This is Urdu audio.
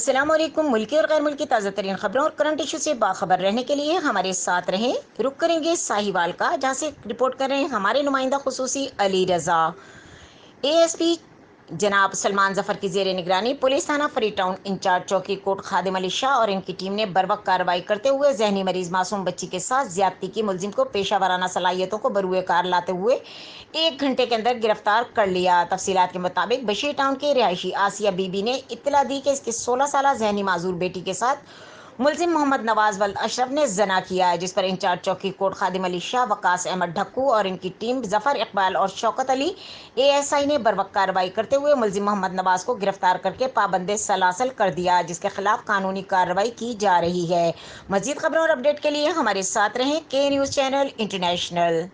السلام علیکم۔ ملکی اور غیر ملکی تازہ ترین خبروں اور کرنٹ ایشو سے باخبر رہنے کے لیے ہمارے ساتھ رہیں۔ رک کریں گے ساہیوال کا، جہاں سے رپورٹ کر رہے ہیں ہمارے نمائندہ خصوصی Ali Raza. A S P جناب سلمان ظفر کی زیر نگرانی پولیس تھانہ فرید ٹاؤن انچارج چوکی کوٹ خادم علی شاہ اور ان کی ٹیم نے بروقت کارروائی کرتے ہوئے ذہنی مریض معصوم بچی کے ساتھ زیادتی کی ملزم کو پیشہ ورانہ صلاحیتوں کو بروئے کار لاتے ہوئے 1 گھنٹے کے اندر گرفتار کر لیا۔ تفصیلات کے مطابق بشیر ٹاؤن کے رہائشی آسیہ بی بی نے اطلاع دی کہ اس کی 16 سالہ ذہنی معذور بیٹی کے ساتھ ملزم محمد نواز ولد اشرف نے زنا کیا ہے، جس پر انچارج چوکی کوٹ خادم علی شاہ وقاص احمد ڈھکو اور ان کی ٹیم ظفر اقبال اور Shaukat Ali A S I نے بروقت کارروائی کرتے ہوئے ملزم محمد نواز کو گرفتار کر کے پابند سلاسل کر دیا، جس کے خلاف قانونی کارروائی کی جا رہی ہے۔ مزید خبروں اور اپڈیٹ کے لیے ہمارے ساتھ رہیں کے نیوز چینل انٹرنیشنل۔